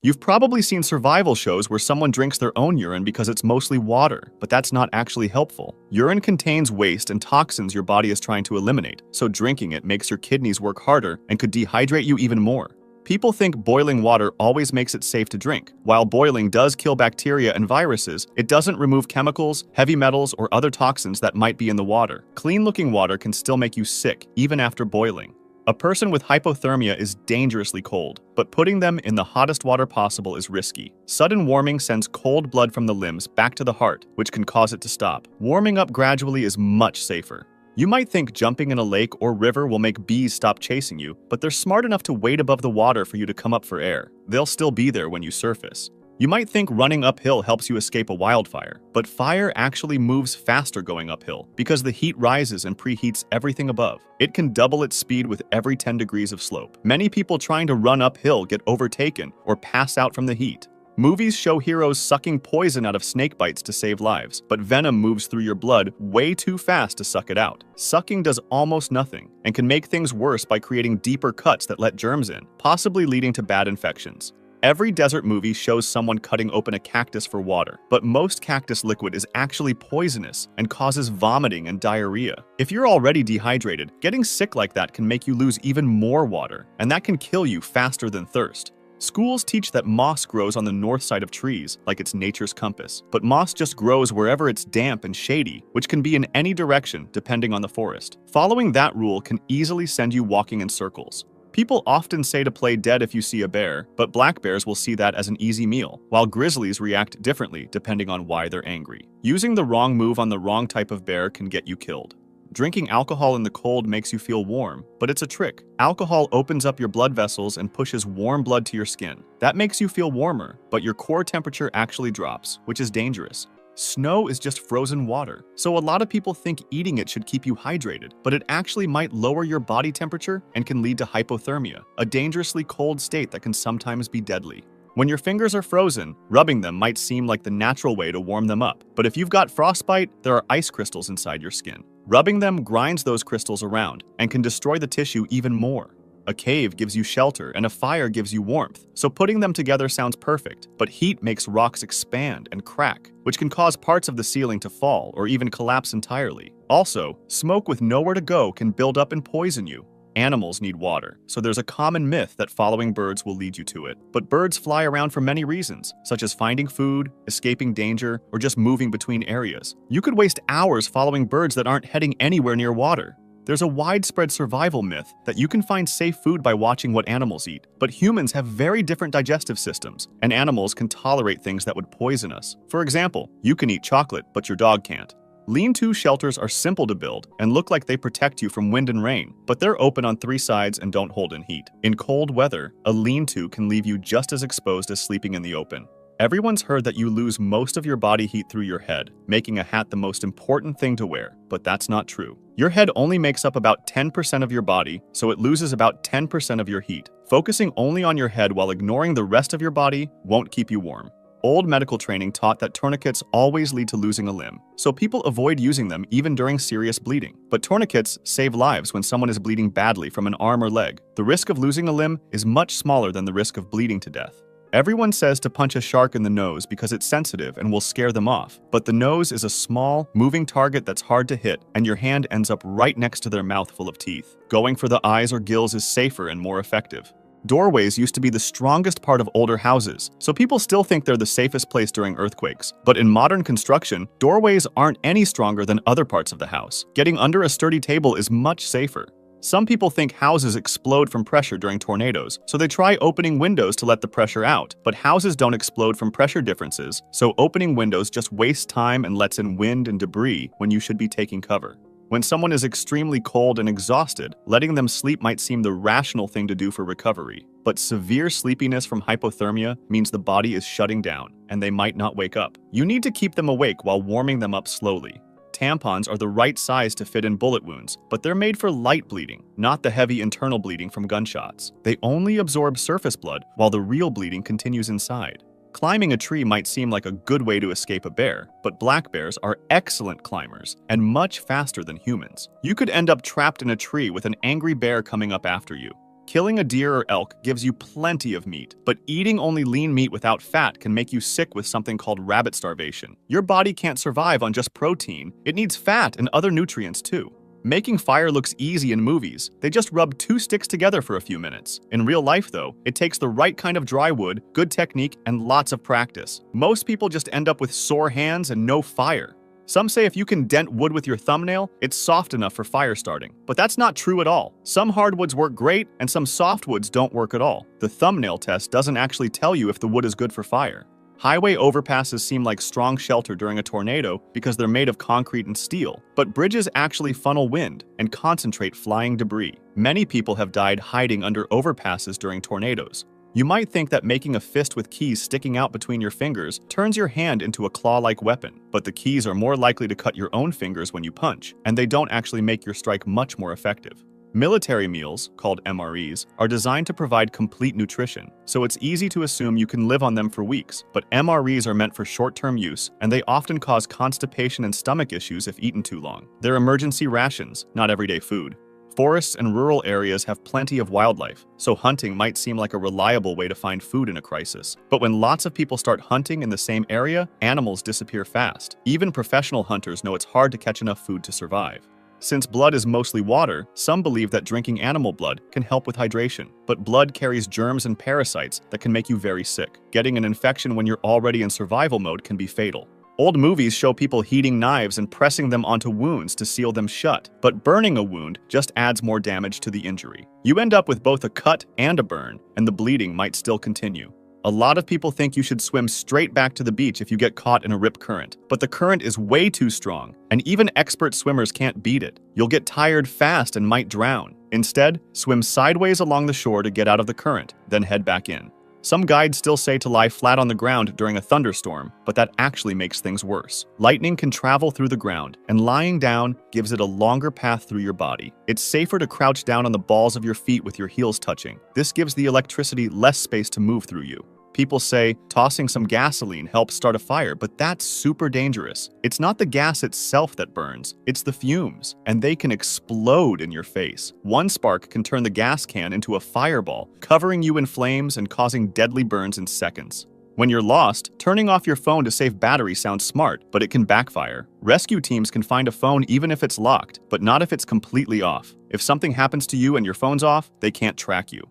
You've probably seen survival shows where someone drinks their own urine because it's mostly water, but that's not actually helpful. Urine contains waste and toxins your body is trying to eliminate, so drinking it makes your kidneys work harder and could dehydrate you even more. People think boiling water always makes it safe to drink. While boiling does kill bacteria and viruses, it doesn't remove chemicals, heavy metals, or other toxins that might be in the water. Clean-looking water can still make you sick, even after boiling. A person with hypothermia is dangerously cold, but putting them in the hottest water possible is risky. Sudden warming sends cold blood from the limbs back to the heart, which can cause it to stop. Warming up gradually is much safer. You might think jumping in a lake or river will make bees stop chasing you, but they're smart enough to wait above the water for you to come up for air. They'll still be there when you surface. You might think running uphill helps you escape a wildfire, but fire actually moves faster going uphill because the heat rises and preheats everything above. It can double its speed with every 10 degrees of slope. Many people trying to run uphill get overtaken or pass out from the heat. Movies show heroes sucking poison out of snake bites to save lives, but venom moves through your blood way too fast to suck it out. Sucking does almost nothing and can make things worse by creating deeper cuts that let germs in, possibly leading to bad infections. Every desert movie shows someone cutting open a cactus for water, but most cactus liquid is actually poisonous and causes vomiting and diarrhea. If you're already dehydrated, getting sick like that can make you lose even more water, and that can kill you faster than thirst. Schools teach that moss grows on the north side of trees, like it's nature's compass. But moss just grows wherever it's damp and shady, which can be in any direction depending on the forest. Following that rule can easily send you walking in circles. People often say to play dead if you see a bear, but black bears will see that as an easy meal, while grizzlies react differently depending on why they're angry. Using the wrong move on the wrong type of bear can get you killed. Drinking alcohol in the cold makes you feel warm, but it's a trick. Alcohol opens up your blood vessels and pushes warm blood to your skin. That makes you feel warmer, but your core temperature actually drops, which is dangerous. Snow is just frozen water, so a lot of people think eating it should keep you hydrated, but it actually might lower your body temperature and can lead to hypothermia, a dangerously cold state that can sometimes be deadly. When your fingers are frozen, rubbing them might seem like the natural way to warm them up, but if you've got frostbite, there are ice crystals inside your skin. Rubbing them grinds those crystals around and can destroy the tissue even more. A cave gives you shelter and a fire gives you warmth, so putting them together sounds perfect, but heat makes rocks expand and crack, which can cause parts of the ceiling to fall or even collapse entirely. Also, smoke with nowhere to go can build up and poison you. Animals need water, so there's a common myth that following birds will lead you to it. But birds fly around for many reasons, such as finding food, escaping danger, or just moving between areas. You could waste hours following birds that aren't heading anywhere near water. There's a widespread survival myth that you can find safe food by watching what animals eat, but humans have very different digestive systems, and animals can tolerate things that would poison us. For example, you can eat chocolate, but your dog can't. Lean-to shelters are simple to build and look like they protect you from wind and rain, but they're open on 3 sides and don't hold in heat. In cold weather, a lean-to can leave you just as exposed as sleeping in the open. Everyone's heard that you lose most of your body heat through your head, making a hat the most important thing to wear, but that's not true. Your head only makes up about 10% of your body, so it loses about 10% of your heat. Focusing only on your head while ignoring the rest of your body won't keep you warm. Old medical training taught that tourniquets always lead to losing a limb, so people avoid using them even during serious bleeding. But tourniquets save lives when someone is bleeding badly from an arm or leg. The risk of losing a limb is much smaller than the risk of bleeding to death. Everyone says to punch a shark in the nose because it's sensitive and will scare them off, but the nose is a small, moving target that's hard to hit, and your hand ends up right next to their mouth full of teeth. Going for the eyes or gills is safer and more effective. Doorways used to be the strongest part of older houses, so people still think they're the safest place during earthquakes. But in modern construction, doorways aren't any stronger than other parts of the house. Getting under a sturdy table is much safer. Some people think houses explode from pressure during tornadoes, so they try opening windows to let the pressure out. But houses don't explode from pressure differences, so opening windows just wastes time and lets in wind and debris when you should be taking cover. When someone is extremely cold and exhausted, letting them sleep might seem the rational thing to do for recovery. But severe sleepiness from hypothermia means the body is shutting down, and they might not wake up. You need to keep them awake while warming them up slowly. Tampons are the right size to fit in bullet wounds, but they're made for light bleeding, not the heavy internal bleeding from gunshots. They only absorb surface blood, while the real bleeding continues inside. Climbing a tree might seem like a good way to escape a bear, but black bears are excellent climbers and much faster than humans. You could end up trapped in a tree with an angry bear coming up after you. Killing a deer or elk gives you plenty of meat, but eating only lean meat without fat can make you sick with something called rabbit starvation. Your body can't survive on just protein, it needs fat and other nutrients too. Making fire looks easy in movies. They just rub two sticks together for a few minutes. In real life though, it takes the right kind of dry wood, good technique, and lots of practice. Most people just end up with sore hands and no fire. Some say if you can dent wood with your thumbnail, it's soft enough for fire starting. But that's not true at all. Some hardwoods work great, and some softwoods don't work at all. The thumbnail test doesn't actually tell you if the wood is good for fire. Highway overpasses seem like strong shelter during a tornado because they're made of concrete and steel, but bridges actually funnel wind and concentrate flying debris. Many people have died hiding under overpasses during tornadoes. You might think that making a fist with keys sticking out between your fingers turns your hand into a claw-like weapon, but the keys are more likely to cut your own fingers when you punch, and they don't actually make your strike much more effective. Military meals, called MREs, are designed to provide complete nutrition, so it's easy to assume you can live on them for weeks. But MREs are meant for short-term use, and they often cause constipation and stomach issues if eaten too long. They're emergency rations, not everyday food. Forests and rural areas have plenty of wildlife, so hunting might seem like a reliable way to find food in a crisis. But when lots of people start hunting in the same area, animals disappear fast. Even professional hunters know it's hard to catch enough food to survive. Since blood is mostly water, some believe that drinking animal blood can help with hydration. But blood carries germs and parasites that can make you very sick. Getting an infection when you're already in survival mode can be fatal. Old movies show people heating knives and pressing them onto wounds to seal them shut, but burning a wound just adds more damage to the injury. You end up with both a cut and a burn, and the bleeding might still continue. A lot of people think you should swim straight back to the beach if you get caught in a rip current, but the current is way too strong, and even expert swimmers can't beat it. You'll get tired fast and might drown. Instead, swim sideways along the shore to get out of the current, then head back in. Some guides still say to lie flat on the ground during a thunderstorm, but that actually makes things worse. Lightning can travel through the ground, and lying down gives it a longer path through your body. It's safer to crouch down on the balls of your feet with your heels touching. This gives the electricity less space to move through you. People say tossing some gasoline helps start a fire, but that's super dangerous. It's not the gas itself that burns, it's the fumes, and they can explode in your face. One spark can turn the gas can into a fireball, covering you in flames and causing deadly burns in seconds. When you're lost, turning off your phone to save battery sounds smart, but it can backfire. Rescue teams can find a phone even if it's locked, but not if it's completely off. If something happens to you and your phone's off, they can't track you.